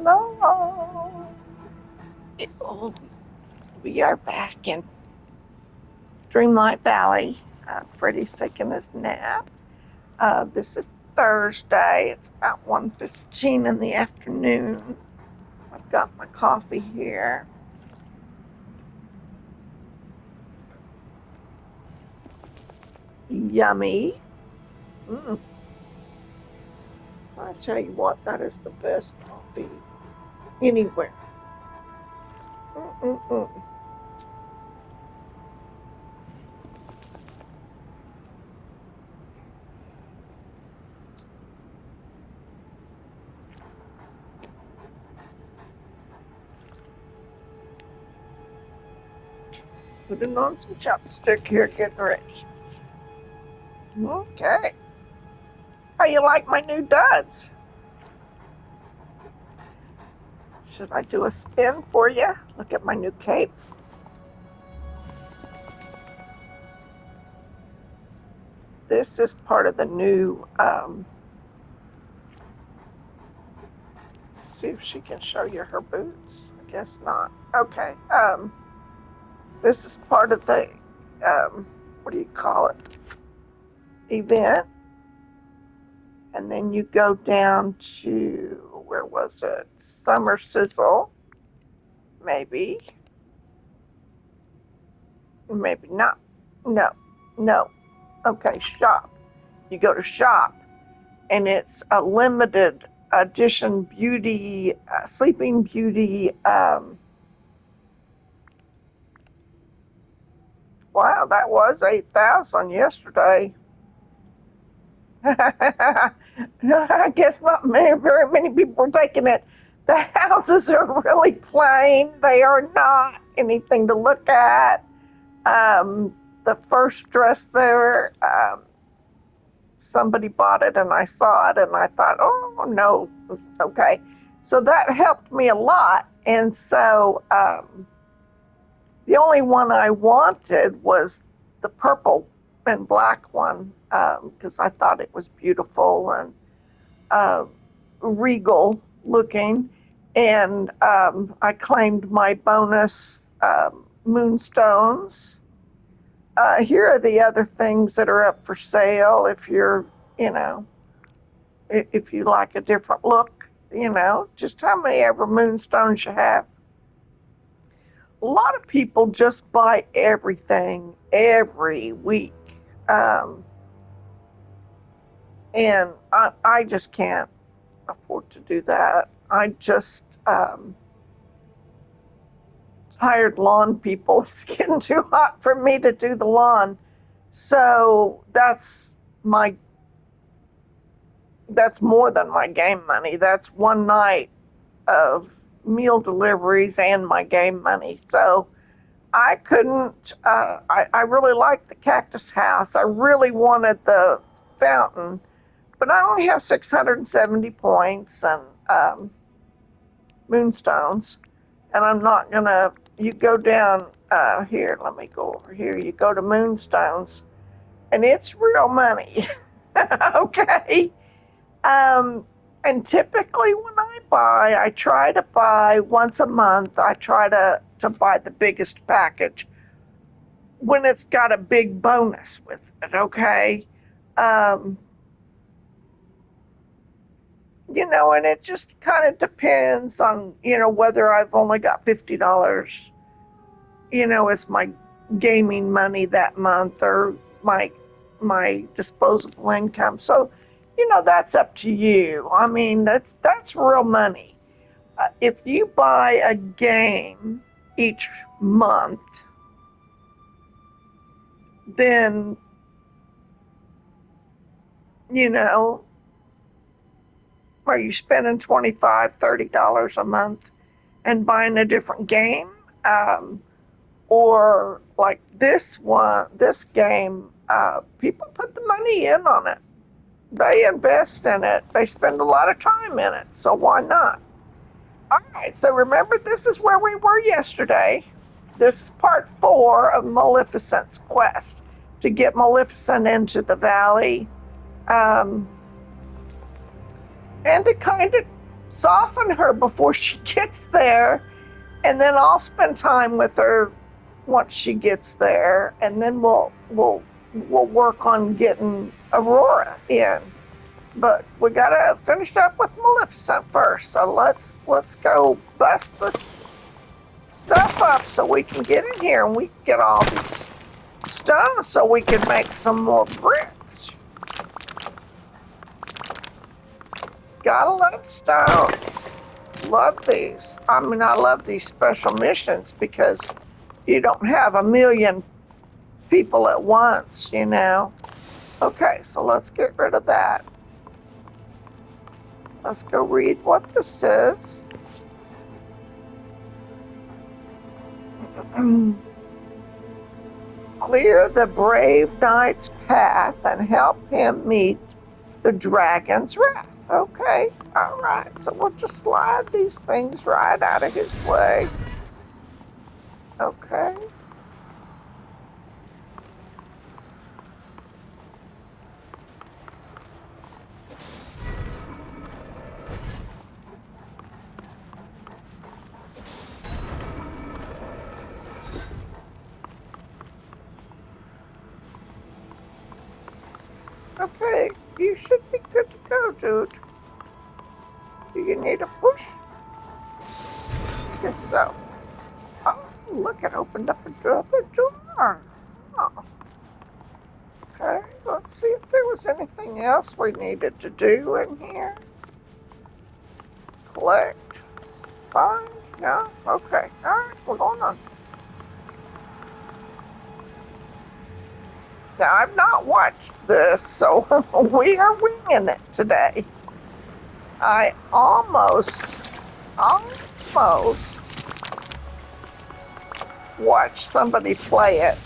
Hello. Oh, we are back in Dreamlight Valley. Freddie's taking his nap. This is Thursday. It's about 1:15 in the afternoon. I've got my coffee here. Yummy. Mm. I tell you what, that is the best coffee anywhere. Mm-mm-mm. Putting on some chopstick here, getting ready. Okay. How you like my new duds? Should I do a spin for you? Look at my new cape. This is part of the new, see if she can show you her boots. I guess not. Okay. This is part of the, what do you call it? Event. And then you go down to, where was it? Summer Sizzle. Maybe. Maybe not. No. No. Okay, shop. You go to shop, and it's a limited edition beauty, Sleeping Beauty. Wow, that was 8,000 yesterday. I guess not very many people are taking it. The houses are really plain. They are not anything to look at. The first dress there, somebody bought it and I saw it and I thought, oh no, okay. So that helped me a lot. And so the only one I wanted was the purple and black one because I thought it was beautiful and uh, regal looking. And I claimed my bonus moonstones. Here are the other things that are up for sale if you're, you know, if you like a different look, just how many ever moonstones you have. A lot of people just buy everything every week. Um, and I just can't afford to do that. I just hired lawn people. It's getting too hot for me to do the lawn. So my that's more than my game money. That's one night of meal deliveries and my game money. So I couldn't, I really liked the cactus house. I really wanted the fountain, but I only have 670 points and moonstones. And I'm not going to, you go down here, let me go over here. You go to moonstones, and it's real money. Okay. Um, and typically when I try to buy once a month. I try to buy the biggest package when it's got a big bonus with it. Okay. Um, and it just kind of depends on, whether I've only got $50, as my gaming money that month or my disposable income. So, that's up to you. I mean, that's real money. If you buy a game each month, then you know, are you spending $25, $30 a month and buying a different game? Or like this game, people put the money in on it. They invest in it. They spend a lot of time in it. So why not? All right. So remember, this is where we were yesterday. This is part 4 of Maleficent's quest to get Maleficent into the valley, um, and to kind of soften her before she gets there, and then I'll spend time with her once she gets there, and then we'll work on getting Aurora in. But we gotta finish up with Maleficent first. So let's go bust this stuff up so we can get in here and we can get all these stuff so we can make some more bricks. Gotta love stones. Love these. I mean, I love these special missions because you don't have a million people at once, you know. Okay, so let's get rid of that. Let's go read what this says. Clear the brave knight's path and help him meet the dragon's wrath. Okay, all right. So we'll just slide these things right out of his way. Okay. Okay, you should be good to go, dude. Do you need a push? Guess so. Oh, look, it opened up another door. Oh. Okay, let's see if there was anything else we needed to do in here. Collect. Find. No? Okay. Alright, we're going on. Now, I've not watched this, so we are winging it today. I almost watched somebody play it,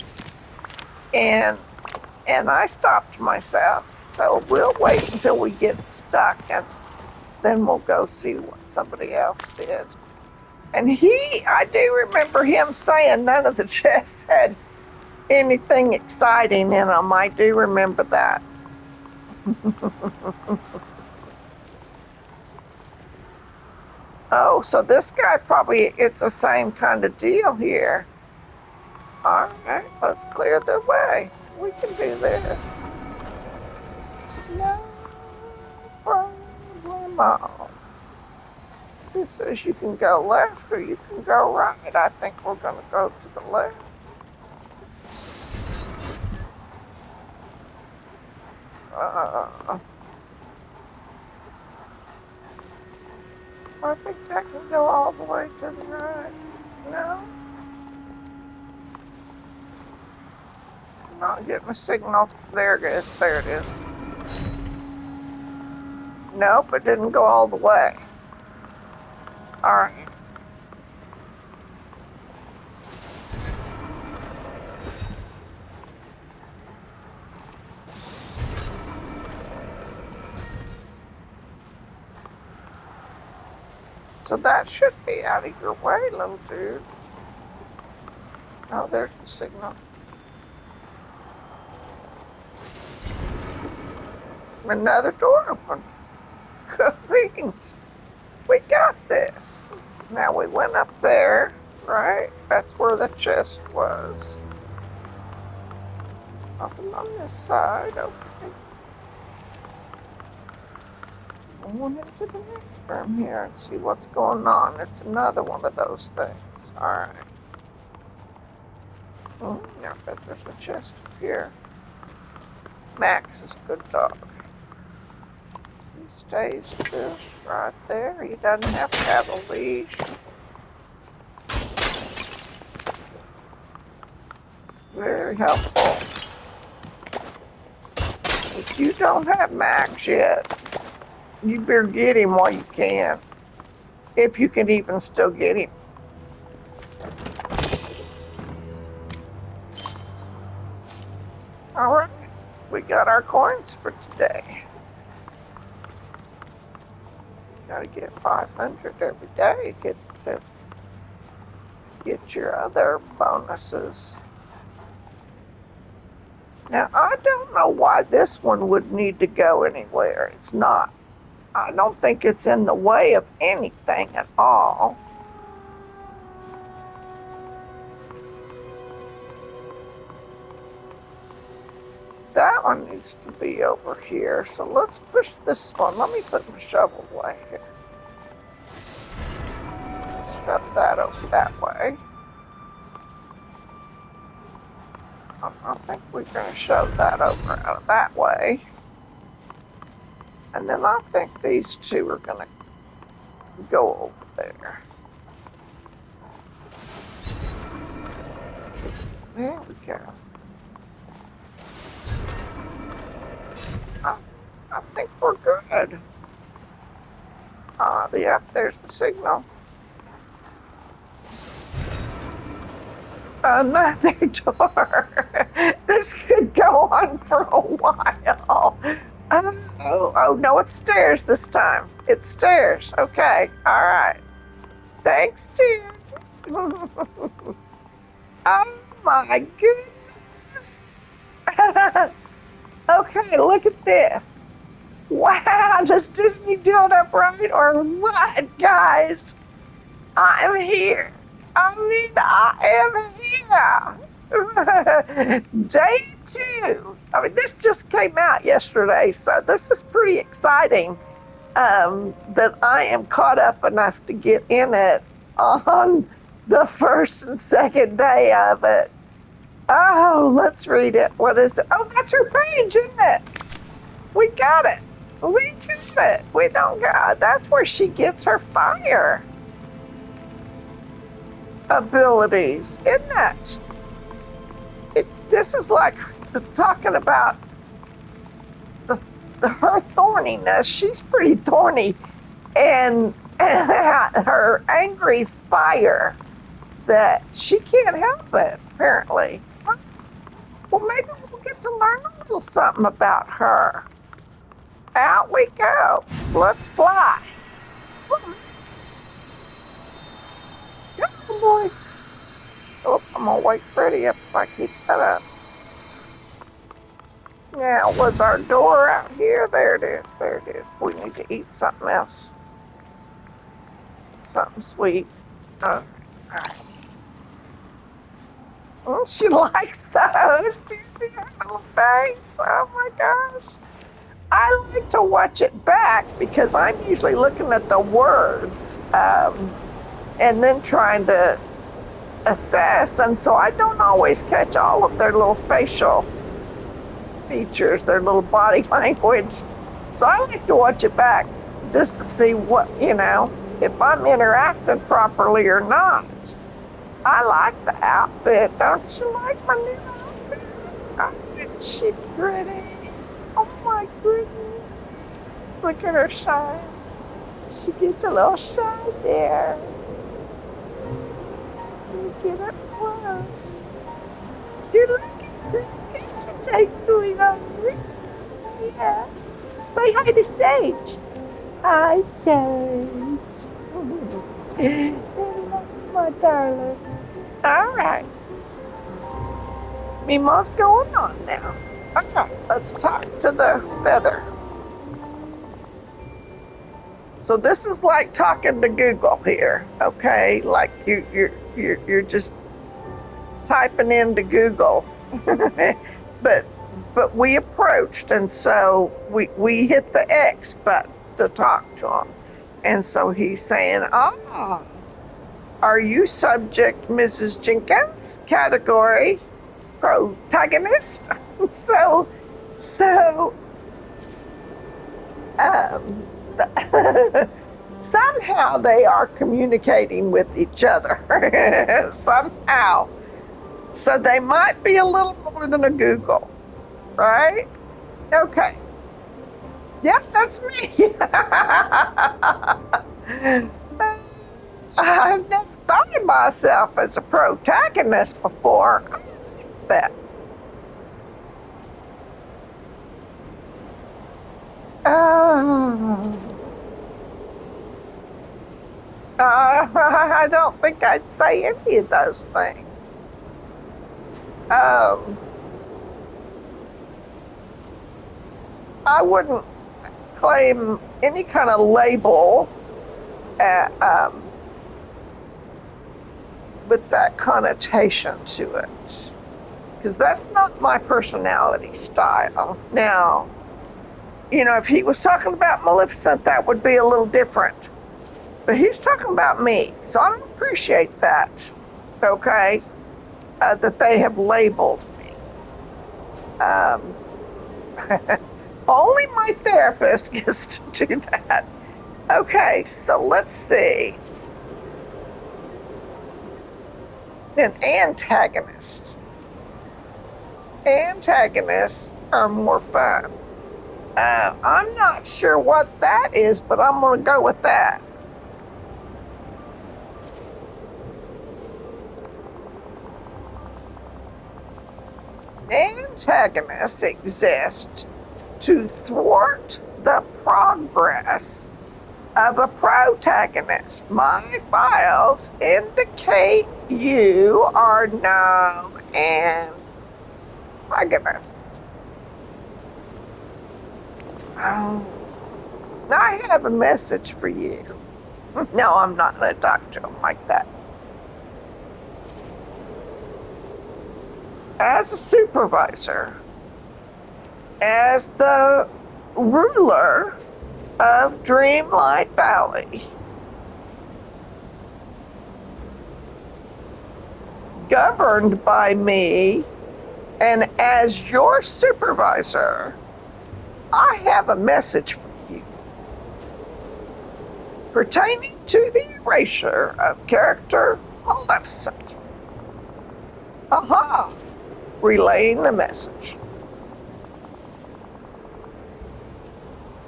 and I stopped myself. So we'll wait until we get stuck, and then we'll go see what somebody else did. And I do remember him saying none of the chests had anything exciting in them. I do remember that. Oh, so this guy probably, it's the same kind of deal here. All right, let's clear the way. We can do this. No problemo. This says you can go left or you can go right. I think we're going to go to the left. I think that can go all the way to the right. No? Not getting a signal. There it is. There it is. Nope, it didn't go all the way. All right. So that should be out of your way, little dude. Oh, there's the signal. Another door open. Good riddance. We got this. Now we went up there, right? That's where the chest was. Nothing on this side, okay. Going into the next room here and see what's going on. It's another one of those things. Alright. Oh, yeah, I bet there's a chest up here. Max is a good dog. He stays just right there. He doesn't have to have a leash. Very helpful. If you don't have Max yet, you better get him while you can. If you can even still get him. All right, we got our coins for today. Gotta get 500 every day. Get your other bonuses. Now, I don't know why this one would need to go anywhere. It's not I don't think it's in the way of anything at all. That one needs to be over here. So let's push this one. Let me put my shovel away here. Shove that over that way. I think we're going to shove that over out of that way. And then I think these two are going to go over there. There we go. I think we're good. Yeah, there's the signal. Another door. This could go on for a while. Oh, no, it's stairs this time. It's stairs. Okay, all right. Thanks, dear. Oh my goodness. Okay, look at this. Wow, does Disney do it up right or what, guys? I'm here. I mean, I am here. Day 2. I mean, this just came out yesterday, so this is pretty exciting that I am caught up enough to get in it on the first and second day of it. Oh, let's read it. What is it? Oh, that's her page, isn't it? We got it. We got it. We don't got it. That's where she gets her fire abilities, isn't it? This is like talking about her thorniness. She's pretty thorny, and her angry fire that she can't help it, apparently. Well, maybe we'll get to learn a little something about her. Out we go. Let's fly. Nice. Come on, boy. Oh, I'm gonna wake Freddy up if I keep that up. Now, was our door out here? There it is. There it is. We need to eat something else. Something sweet. All right. Oh, she likes those. Do you see her little face? Oh my gosh. I like to watch it back because I'm usually looking at the words and then trying to assess. And so I don't always catch all of their little facial features, their little body language. So I like to watch it back just to see what, if I'm interacting properly or not. I like the outfit. Don't you like my new outfit? Oh, isn't she pretty? Oh my goodness. Look at her shine. She gets a little shine there. Let me get up close. Do you like it? She tastes sweet on me. Yes. Say hi to Sage. Hi, Sage. My darling. All right. Meemaw's going on now. Okay, let's talk to the feather. So this is like talking to Google here, okay? Like you're just typing into Google, but we approached, and so we hit the X button to talk to him, and so he's saying, are you subject, Mrs. Jenkins? Category protagonist. so somehow they are communicating with each other. Somehow. So they might be a little more than a Google, right? Okay. Yep, that's me. I've never thought of myself as a protagonist before. I like that. I don't think I'd say any of those things. I wouldn't claim any kind of label uh, um, with that connotation to it, because that's not my personality style. Now, if he was talking about Maleficent, that would be a little different. But he's talking about me, so I don't appreciate that. Okay, that they have labeled me. Um, only my therapist gets to do that. Okay, so let's see. An antagonist. Antagonists are more fun. I'm not sure what that is, but I'm going to go with that. Antagonists exist to thwart the progress of a protagonist. My files indicate you are now an antagonist. Oh, I have a message for you. No, I'm not going to talk to him like that. As a supervisor, as the ruler of Dreamlight Valley, governed by me, and as your supervisor, I have a message for you pertaining to the erasure of character Maleficent. Aha! Relaying the message.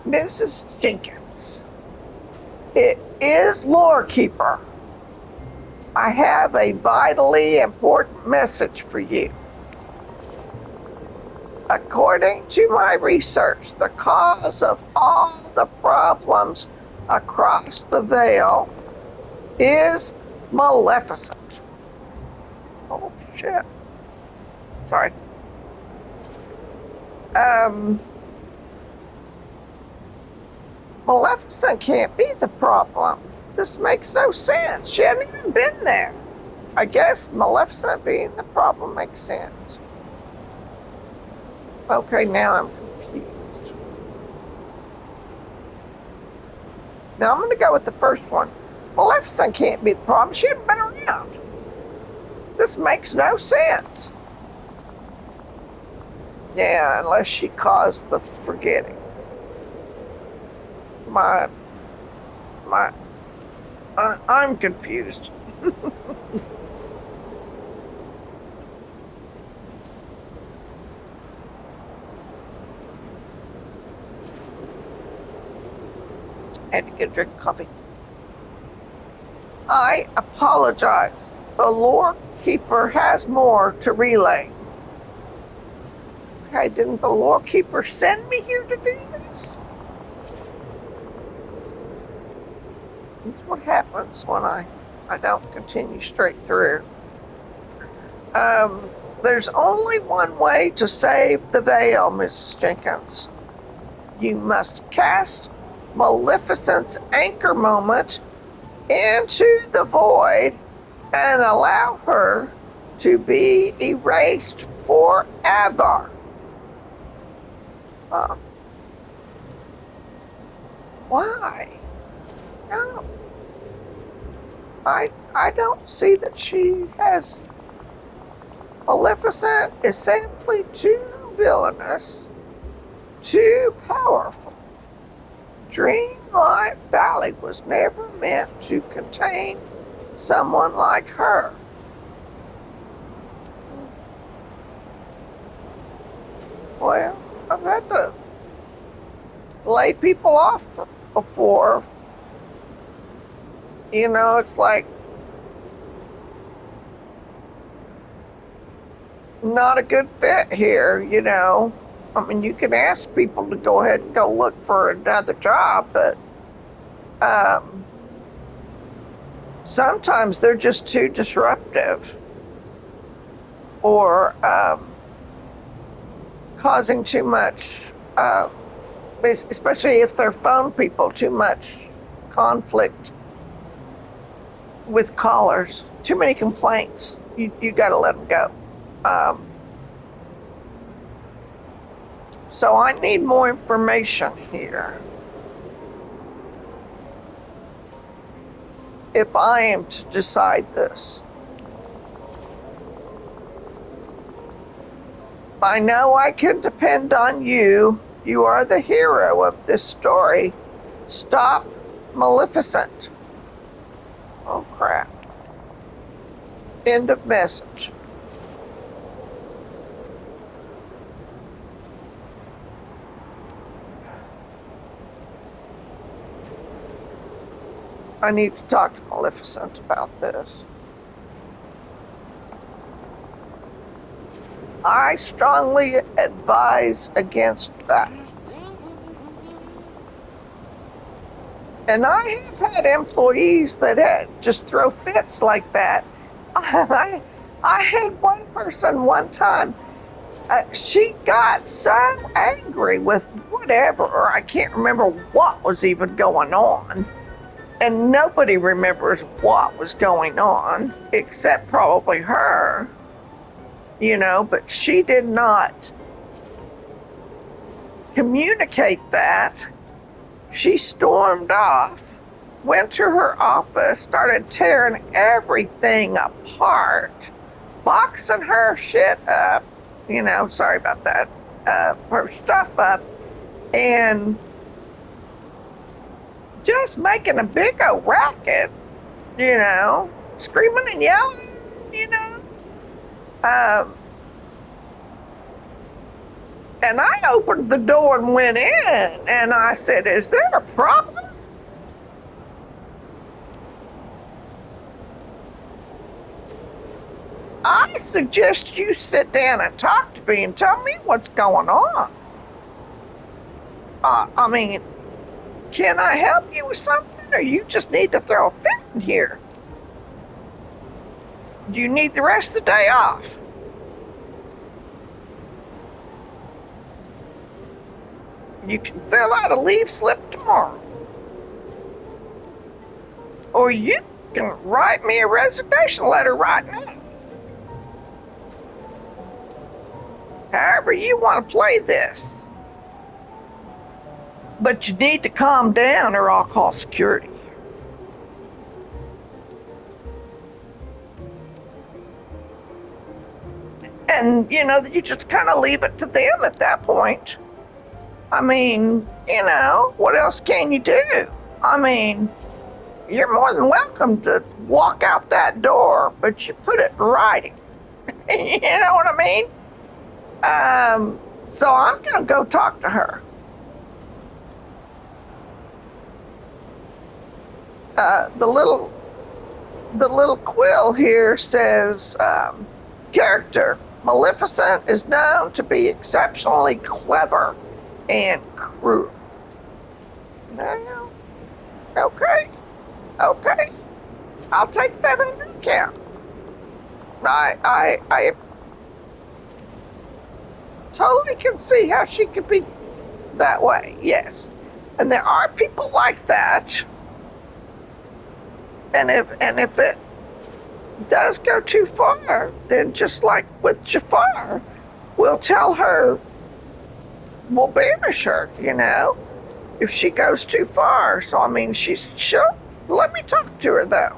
Mrs. Jenkins, it is Lorekeeper. I have a vitally important message for you. According to my research, the cause of all the problems across the Vale is Maleficent. Oh, shit. Sorry. Maleficent can't be the problem. This makes no sense. She hadn't even been there. I guess Maleficent being the problem makes sense. Okay, now I'm confused. Now I'm going to go with the first one. Maleficent can't be the problem. She hadn't been around. This makes no sense. Yeah, unless she caused the forgetting. I'm confused. Had to get a drink of coffee. I apologize. The lore keeper has more to relay. Okay, didn't the lore keeper send me here to do this? That's what happens when I don't continue straight through. There's only one way to save the Vale, Mrs. Jenkins. You must cast Maleficent's anchor moment into the void and allow her to be erased forever. Why? No. I don't see that she has. Maleficent is simply too villainous, too powerful. Dreamlight Valley was never meant to contain someone like her. Well, I've had to lay people off before. It's like not a good fit here, I mean, you can ask people to go ahead and go look for another job, but sometimes they're just too disruptive or causing too much especially if they're phone people, too much conflict with callers, too many complaints. You got to let them go. So I need more information here. If I am to decide this, I know I can depend on you. You are the hero of this story. Stop Maleficent. Oh, crap. End of message. I need to talk to Maleficent about this. I strongly advise against that. And I have had employees that had just throw fits like that. I had one person one time, she got so angry with whatever, or I can't remember what was even going on. And nobody remembers what was going on except probably her, but she did not communicate that. She stormed off, went to her office, started tearing everything apart, boxing her shit up, sorry about that, her stuff up, and just making a big old racket, screaming and yelling, Um, and I opened the door and went in, and I said, "Is there a problem?" I suggest you sit down and talk to me and tell me what's going on. I mean, can I help you with something, or you just need to throw a fit in here? Do you need the rest of the day off? You can fill out a leave slip tomorrow. Or you can write me a resignation letter right now. However you want to play this. But you need to calm down or I'll call security. And, you just kind of leave it to them at that point. I mean, what else can you do? I mean, you're more than welcome to walk out that door, but you put it in writing. You know what I mean? So I'm going to go talk to her. The little quill here says, character, Maleficent is known to be exceptionally clever and cruel. Now, okay, I'll take that into account. I totally can see how she could be that way, yes. And there are people like that. And if it does go too far, then just like with Jafar, we'll tell her, we'll banish her, if she goes too far. So, I mean, she'll let me talk to her, though.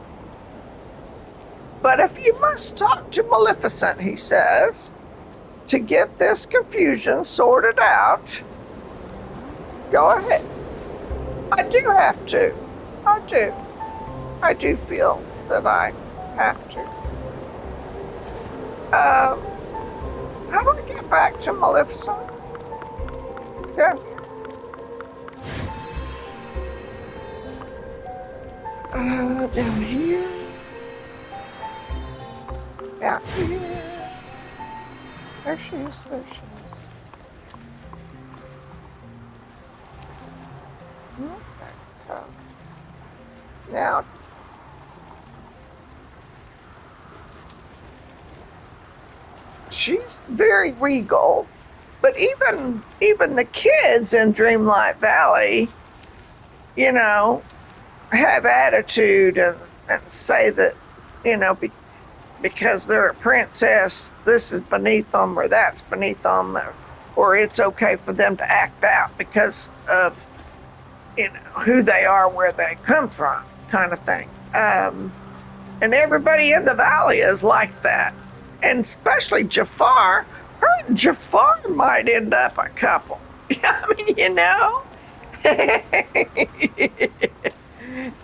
But if you must talk to Maleficent, he says, to get this confusion sorted out, go ahead. I do have to. I do feel that I have to. How do I get back to Maleficent? Yeah. Down here. Out here. There she is. Okay, so now she's very regal, But even the kids in Dreamlight Valley, you know, have attitude and say that, you know, because they're a princess, this is beneath them or that's beneath them, or it's okay for them to act out because of, you know, who they are, where they come from, kind of thing. And everybody in the valley is like that, and especially Jafar. Her and Jafar might end up a couple. I mean, you know.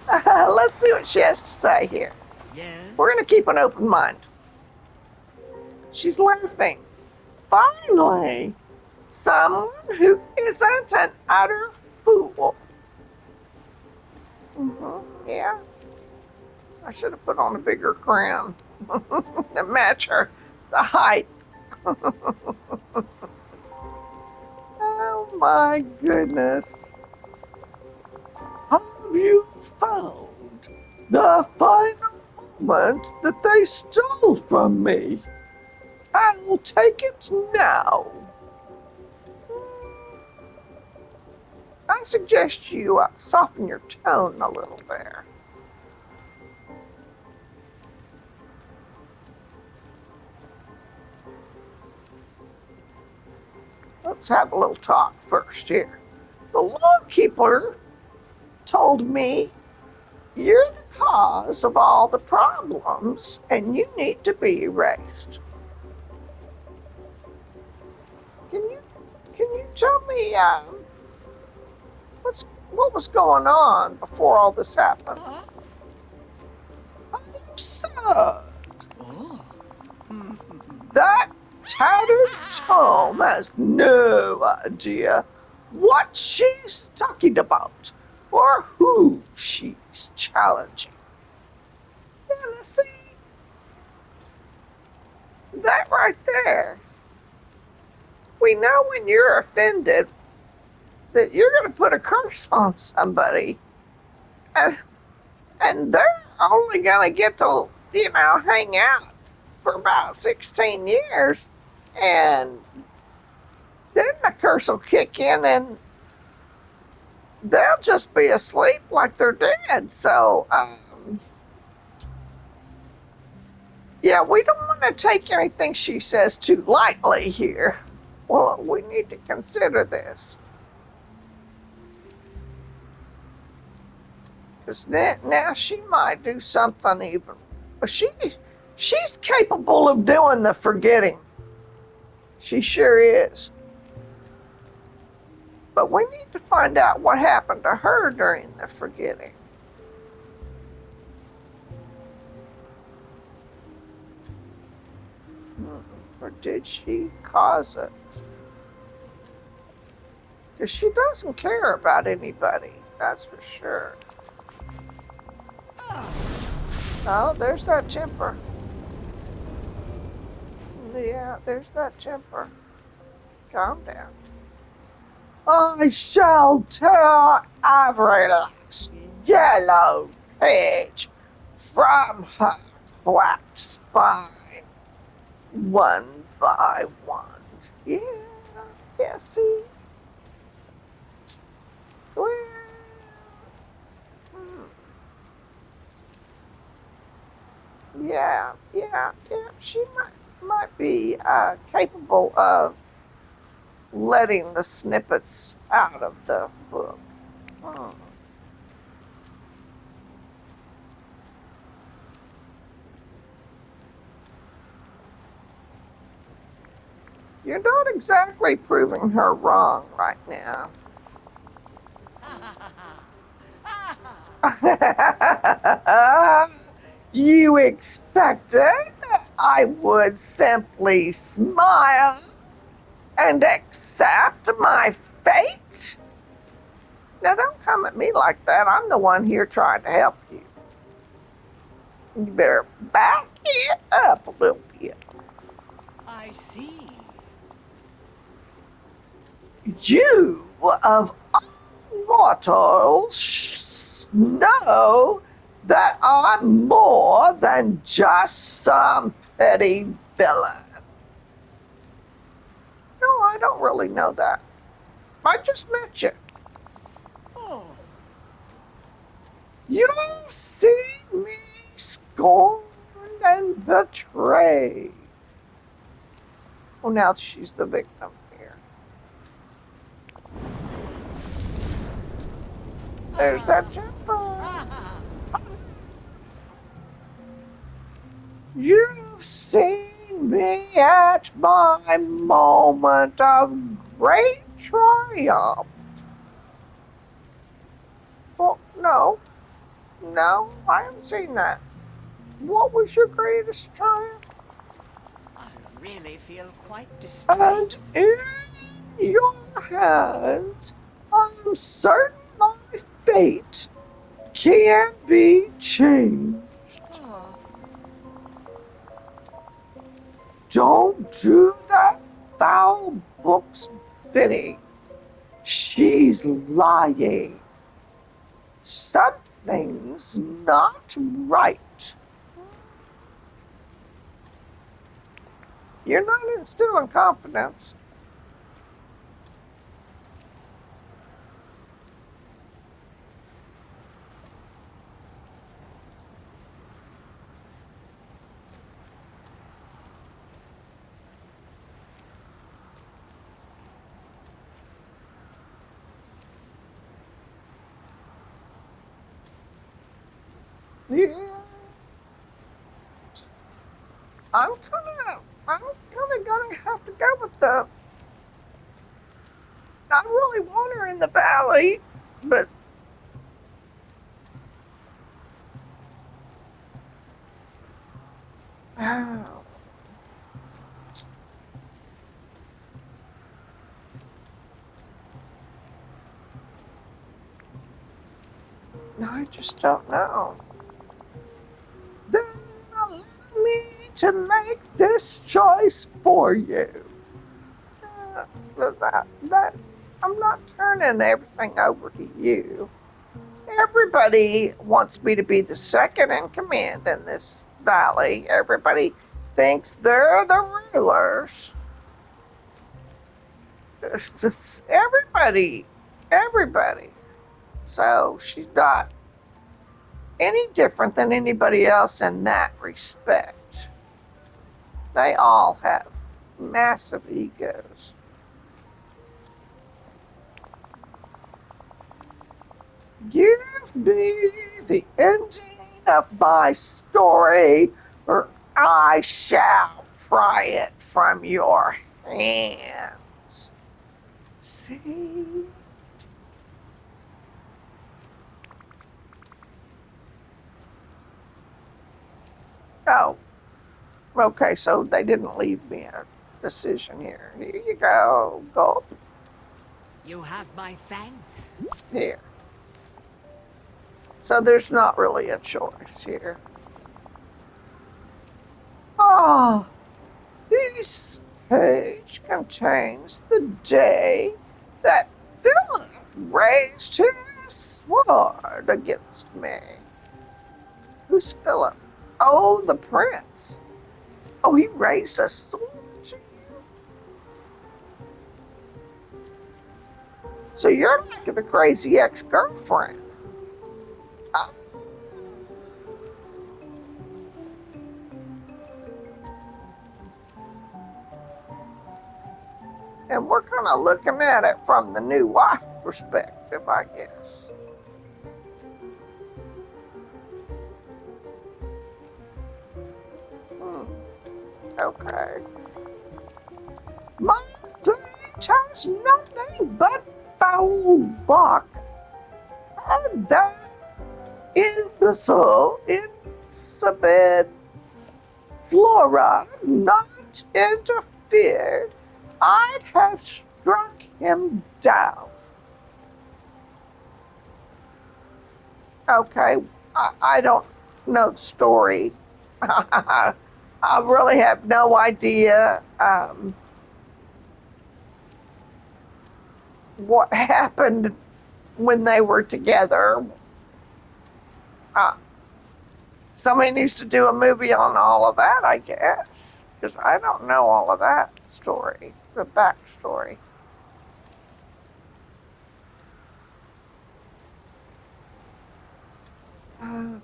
Let's see what she has to say here. We're Yes? going to keep an open mind. She's laughing. Finally, someone who isn't an utter fool. Yeah, I should have put on a bigger crown to match her, the height. Oh my goodness. Have you found the final moment that they stole from me? I'll take it now. I suggest you soften your tone a little there. Let's have a little talk first here. The lawkeeper told me you're the cause of all the problems and you need to be erased. Can you can you tell me what was going on before all this happened? Huh? I'm absurd. Oh. That tattered Tom has no idea what she's talking about or who she's challenging. Yeah, see, that right there. We know when you're offended that you're going to put a curse on somebody, and, and they're only going to get to, you know, hang out for about 16 years, and then the curse will kick in and they'll just be asleep like they're dead. So, yeah, we don't want to take anything she says too lightly here. Well, we need to consider this. Because now she might do something even. But she's capable of doing the forgetting. She sure is. But we need to find out what happened to her during the forgetting. Or did she cause it? Because she doesn't care about anybody, that's for sure. Oh, there's that temper. Yeah, there's that temper. Calm down. I shall tear every last yellow page from her cracked spine, one by one. Yeah, yeah, see? Well, hmm, yeah. She might be capable of letting the snippets out of the book. Hmm. You're not exactly proving her wrong right now. You expected that I would simply smile and accept my fate? Now, don't come at me like that. I'm the one here trying to help you. You better back it up a little bit. I see. You, of all mortals, know that I'm more than just some petty villain. No, I don't really know that. I just met you. Oh, You've seen me scorned and betrayed. Well, now she's the victim here. There's that jumper. ah, You've seen me at my moment of great triumph. Well, no, no, I haven't seen that. What was your greatest triumph? I really feel quite And distressed. in your hands, I'm certain my fate can be changed. Oh, Don't do that foul book's bidding. She's lying. Something's not right. You're not instilling confidence. Yeah, I'm kinda gonna have to go with the. I really want her in the valley, but oh, I just don't know. Then allow me to make this choice for you. Uh, that I'm not turning everything over to you. Everybody wants me to be the second in command in this valley. Everybody thinks they're the rulers. Everybody, everybody. So she's not any different than anybody else in that respect. They all have massive egos. Give me the ending of my story, or I shall pry it from your hands. See? Oh, okay, so they didn't leave me a decision here. Here you go. Gulp. you have my thanks. Here. So there's not really a choice here. Ah, this page contains the day that Philip raised his sword against me. Who's Philip? Oh, the prince. Oh, he raised a sword to you? So you're like the crazy ex-girlfriend. Uh, and we're kind of looking at it from the new wife perspective, I guess. Hmm, okay. My fate has nothing but foul luck. And that imbecile, insipid Flora not interfered, I'd have struck him down. Okay, I don't know the story. I really have no idea what happened when they were together. Uh, Somebody needs to do a movie on all of that, I guess, because I don't know all of that story. the backstory. Uh,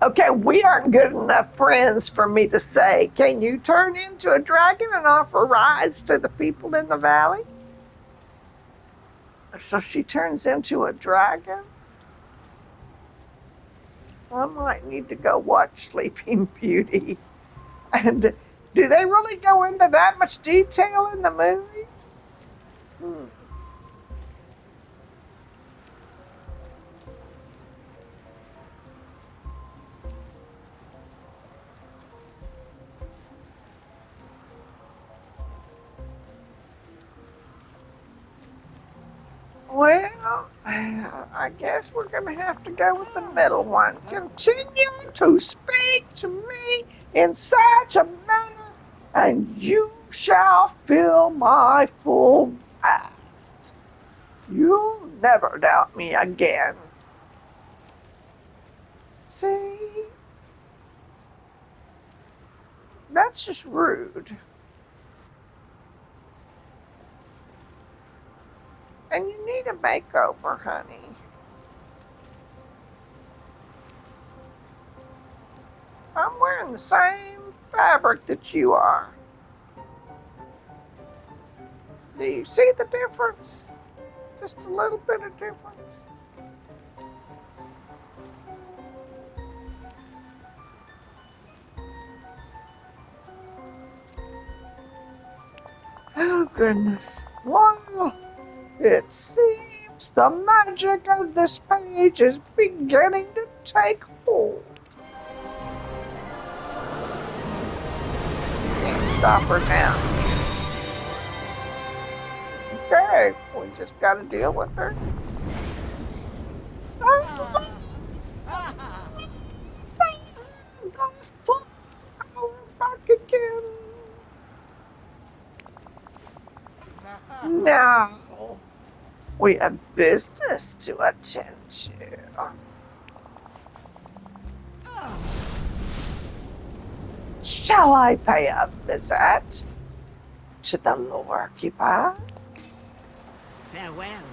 okay, we aren't good enough friends for me to say, can you turn into a dragon and offer rides to the people in the valley? So she turns into a dragon? I might need to go watch Sleeping Beauty. And do they really go into that much detail in the movie? Hmm. Well, I guess we're going to have to go with the middle one. Continue to speak to me in such a manner, and you shall fill my full eyes. You'll never doubt me again. See, that's just rude. And you need a makeover, honey. I'm wearing the same fabric that you are. Do you see the difference? Just a little bit of difference. Oh, goodness. Well, it seems the magic of this page is beginning to take hold. Can't stop her now. Okay, we just gotta deal with her. The full power back again. Now, we have business to attend to. Shall I pay a visit to the lore keeper? Farewell.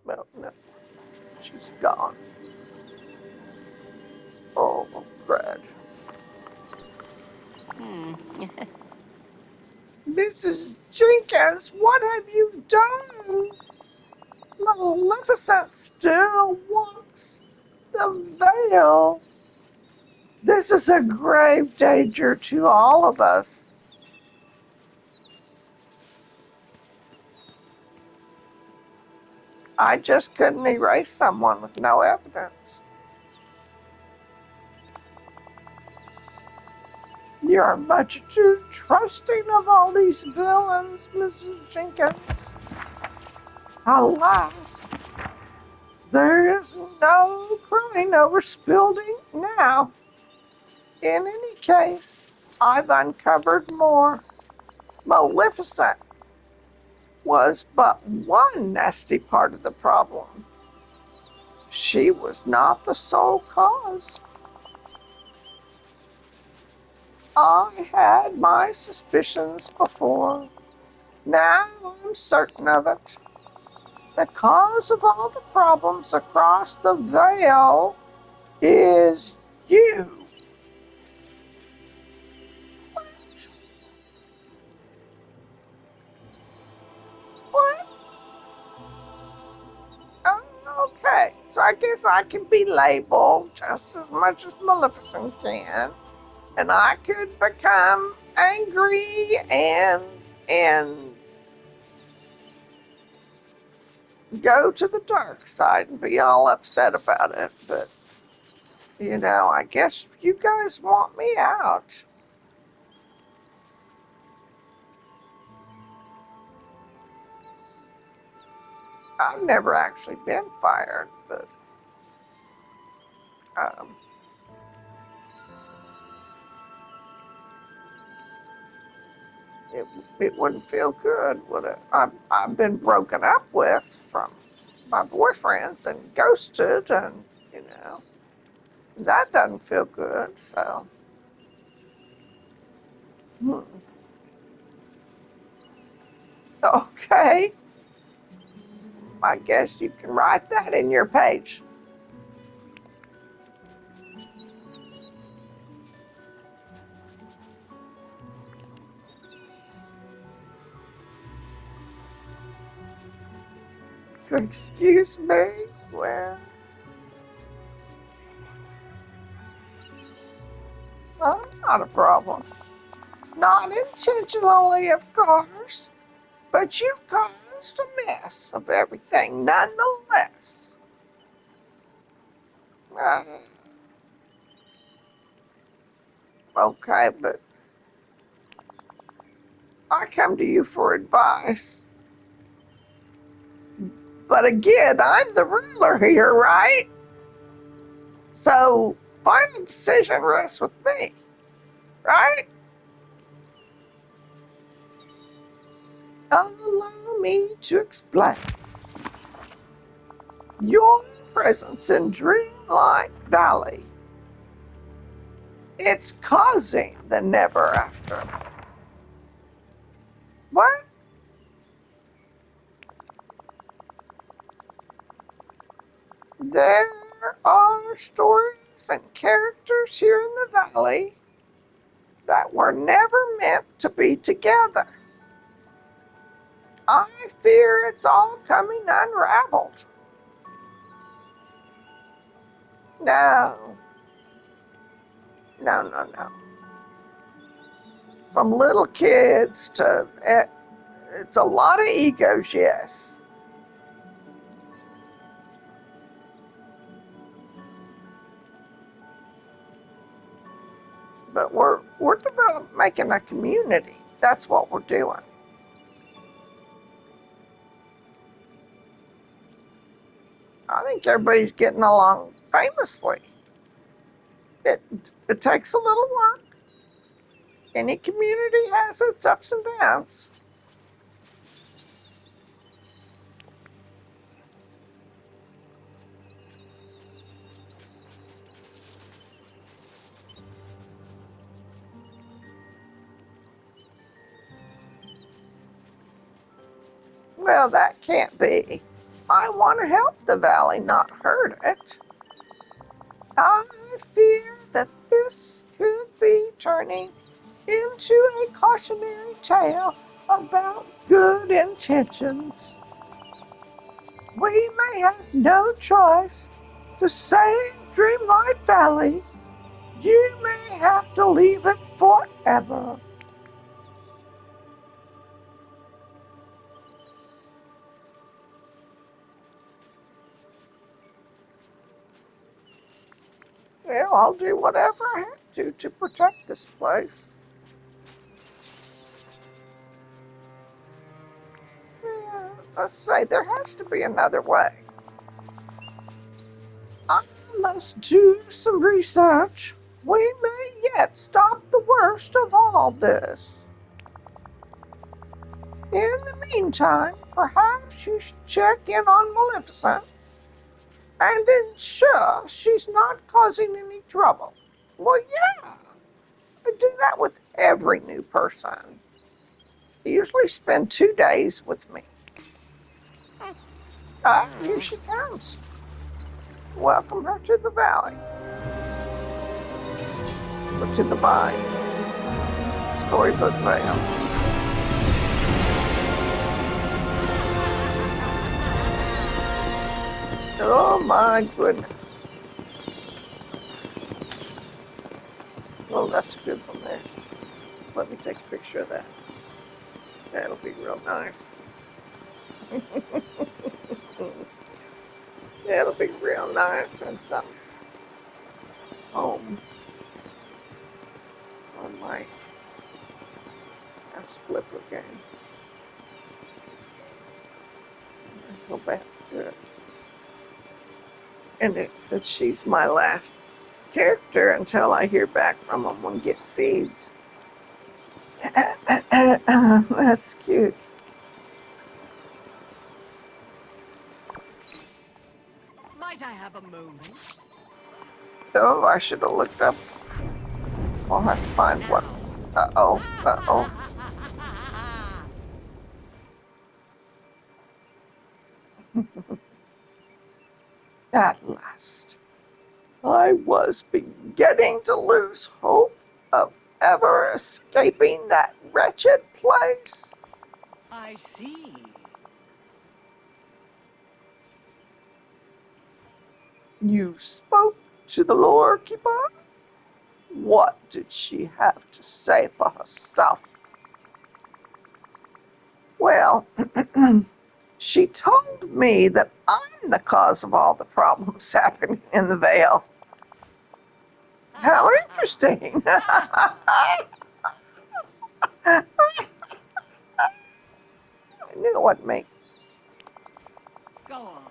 Well, no, she's gone. Oh, crud. Mrs. Jenkins, what have you done? Maleficent still walks the veil. This is a grave danger to all of us. I just couldn't erase someone with no evidence. You're much too trusting of all these villains, Mrs. Jenkins. Alas, there is no crying over spilled ink now. In any case, I've uncovered more. Maleficent was but one nasty part of the problem. She was not the sole cause. I had my suspicions before. Now I'm certain of it. The cause of all the problems across the veil is you. What? What? Oh, okay, so I guess I can be labeled just as much as Maleficent can, and I could become angry and go to the dark side and be all upset about it. But I guess you guys want me out. I've never actually been fired, but um, it, it wouldn't feel good, would it? I've been broken up with from my boyfriends and ghosted, and you know that doesn't feel good. So, hmm. Okay, I guess you can write that in your page. Excuse me? Well, not a problem. Not intentionally, of course, but you've caused a mess of everything nonetheless. Uh, okay, but I come to you for advice. But again, I'm the ruler here, right? So final decision rests with me, right? Allow me to explain. Your presence in Dreamlight Valley, it's causing the never after. What? There are stories and characters here in the valley that were never meant to be together. I fear it's all coming unraveled. No, no. From little kids to, it's a lot of egos, yes. But we're making a community. That's what we're doing. I think everybody's getting along famously. It it takes a little work. Any community has its ups and downs. Well, that can't be. I want to help the valley, not hurt it. I fear that this could be turning into a cautionary tale about good intentions. We may have no choice to save Dreamlight Valley. You may have to leave it forever. Well, I'll do whatever I have to protect this place. Yeah, let's say there has to be another way. I must do some research. We may yet stop the worst of all this. In the meantime, perhaps you should check in on Maleficent and ensure she's not causing any trouble. Well, yeah, I do that with every new person. They usually spend 2 days with me. Ah, here she comes. Welcome her to the valley, or to the vine. Storybook Vale. Oh my goodness. Oh, that's a good one there. Let me take a picture of that. That'll be real nice. That'll be real nice and some home on my house flipper game. Go back to it. And since she's my last character until I hear back from them and get seeds, That's cute. Might I have a moment? Oh, I should have looked up. I'll have to find what. Now. Uh-oh, uh-oh. At last, I was beginning to lose hope of ever escaping that wretched place. I see. You spoke to the lore keeper? What did she have to say for herself? Well, she told me that I'm the cause of all the problems happening in the Vale. How interesting. I knew it wasn't me. Go on.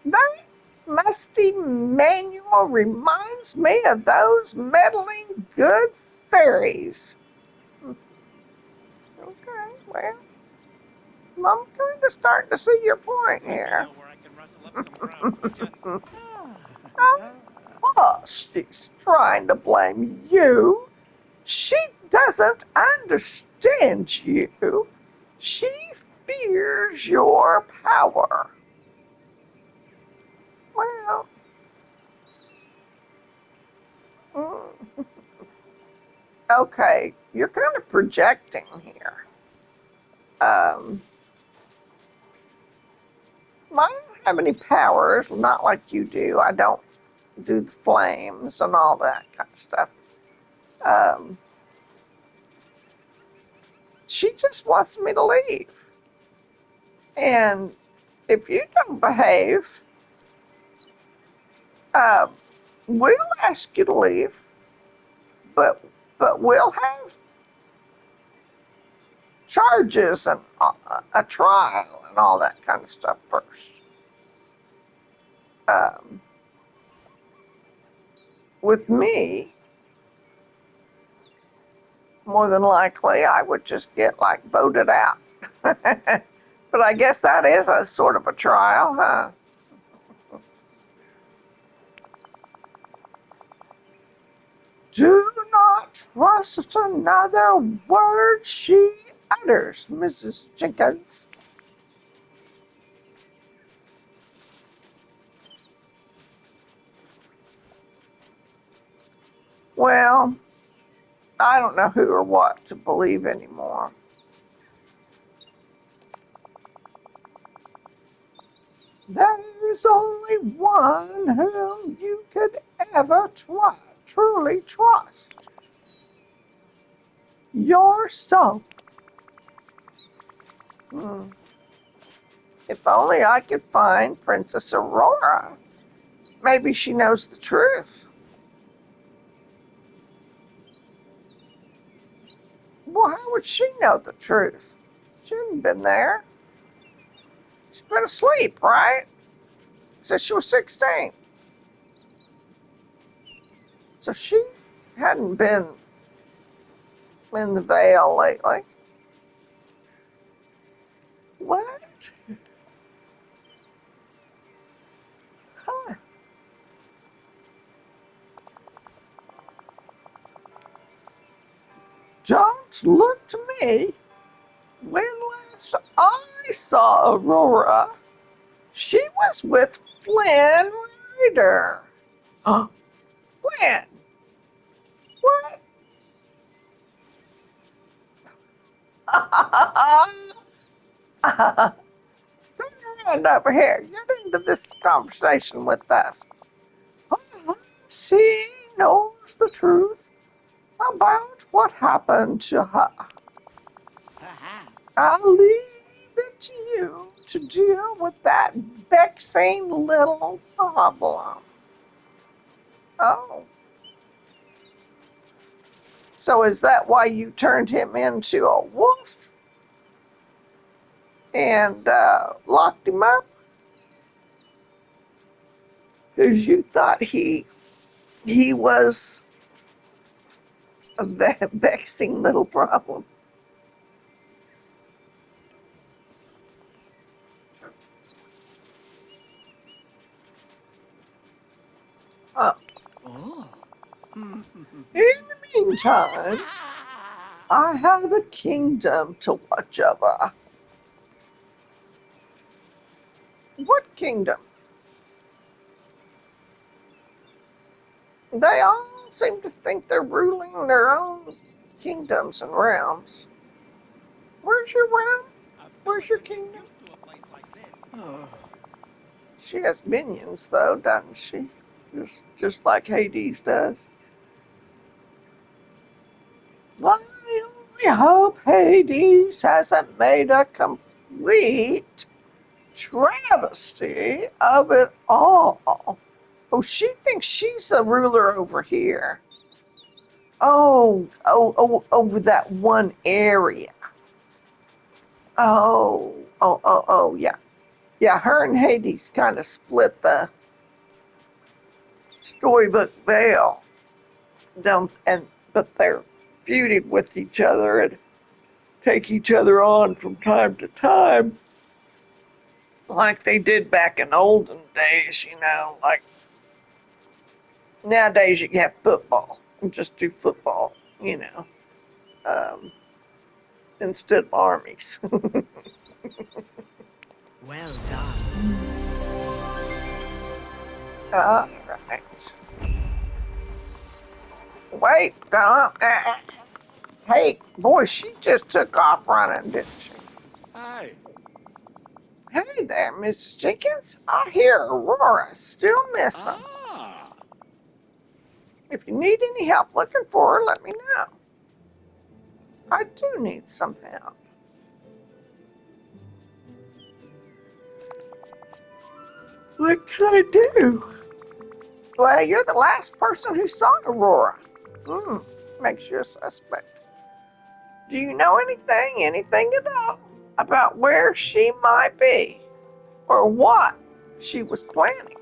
That musty manual reminds me of those meddling good fairies. Okay, well, I'm kind of starting to see your point Let me here. know where I can rustle up some crumbs, would you? Oh, she's trying to blame you. She doesn't understand you. She fears your power. Well, mm, okay, you're kind of projecting here. Um, I don't have any powers, not like you do. I don't do the flames and all that kind of stuff. Um, she just wants me to leave. And if you don't behave, uh, we'll ask you to leave, but we'll have charges and a trial and all that kind of stuff first. Um, with me, more than likely, I would just get like voted out. But I guess that is a sort of a trial, huh? Do not trust another word she utters, Mrs. Jenkins. Well, I don't know who or what to believe anymore. There's only one whom you could ever truly trust. Yourself. Hmm. If only I could find Princess Aurora. Maybe she knows the truth. Well, how would she know the truth? She hadn't been there. She's been asleep, right? Since she was 16. So she hadn't been in the Vale lately. What? Huh. Don't look to me. When last I saw Aurora, she was with Flynn Rider. Oh, Flynn? What? Turn around over here. Get into this conversation with us. She knows the truth about what happened to her. Perhaps. I'll leave it to you to deal with that vexing little problem. Oh, so is that why you turned him into a wolf and locked him up? Because you thought he was A vexing little problem. Uh, Oh. in the meantime, I have a kingdom to watch over. What kingdom? They all seem to think they're ruling their own kingdoms and realms. Where's your realm? I feel Where's like your I'm getting kingdom? used to a place like this. Oh. She has minions, though, doesn't she? Just like Hades does. I only hope Hades hasn't made a complete travesty of it all. Oh, she thinks she's the ruler over here. Over that one area. Yeah. Yeah, her and Hades kind of split the storybook veil. But they're feuded with each other and take each other on from time to time, like they did back in olden days, like nowadays you can have football and just do football, um, instead of armies. Well done. All right. Wait, don't. Hey, boy, she just took off running, didn't she? Hi. Hey there, Mrs. Jenkins. I hear Aurora's still missing. Ah. If you need any help looking for her, let me know. I do need some help. What can I do? Well, you're the last person who saw Aurora. Makes you a suspect. Do you know anything at all, about where she might be? Or what she was planning?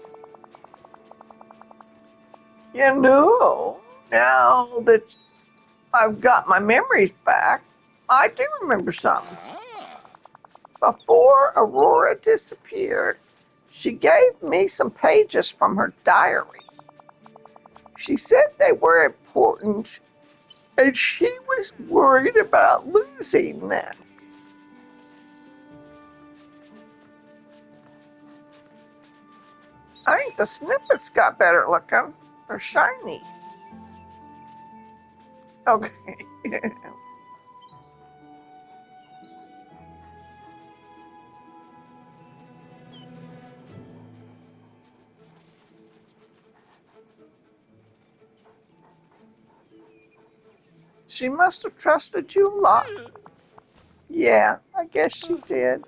Now that I've got my memories back, I do remember something. Ah. Before Aurora disappeared, she gave me some pages from her diary. She said they were important, and she was worried about losing them. I think the snippets got better looking. They're shiny. Okay. She must have trusted you a lot. Yeah, I guess she did.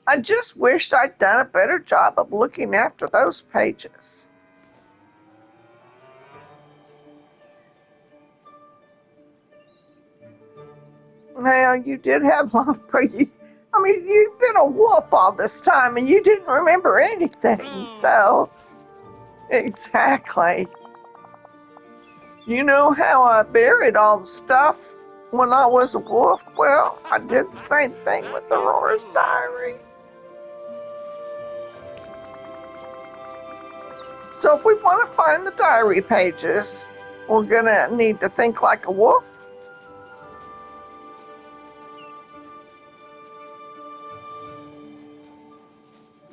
I just wished I'd done a better job of looking after those pages. Now, you did have long you I mean, you've been a wolf all this time and you didn't remember anything. Oh. So, exactly. You know how I buried all the stuff when I was a wolf? Well, I did the same thing That with is Aurora's diary. hilarious. So if we want to find the diary pages, we're gonna need to think like a wolf.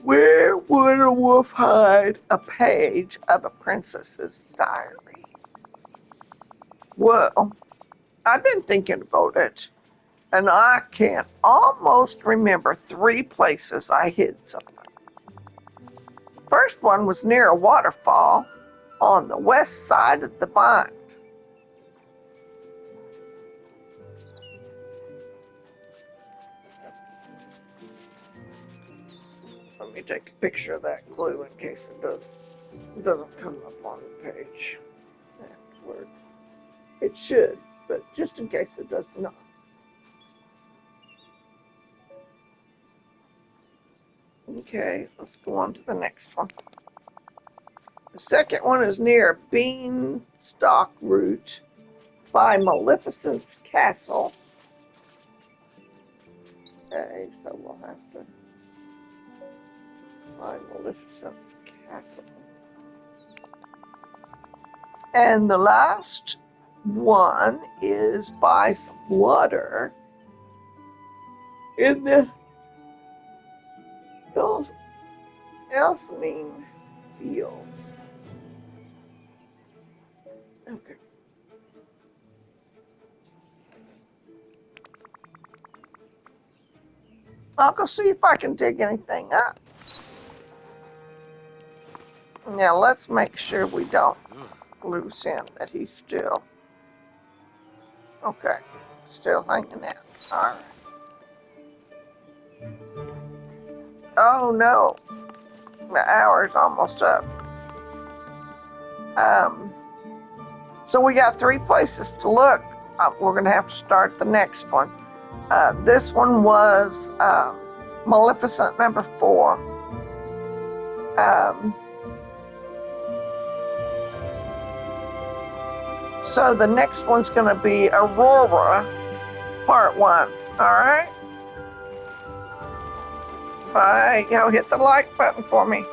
Where would a wolf hide a page of a princess's diary? Well, I've been thinking about it, and I can almost remember three places I hid something. First one was near a waterfall on the west side of the bind. Let me take a picture of that clue in case it doesn't come up on the page afterwards. It should, but just in case it does not. Okay, let's go on to the next one. The second one is near Beanstalk Root by Maleficent's Castle. Okay, so we'll have to find Maleficent's Castle. And the last one is by some water in the Elsning Fields. Okay. I'll go see if I can dig anything up. Now let's make sure we don't lose him, that he's still, okay, still hanging out. All right. Oh no, the hour's almost up. So we got 3 places to look. We're gonna have to start the next one. This one was Maleficent number 4. So the next one's gonna be Aurora, part 1. All right. Bye. Y'all hit the like button for me.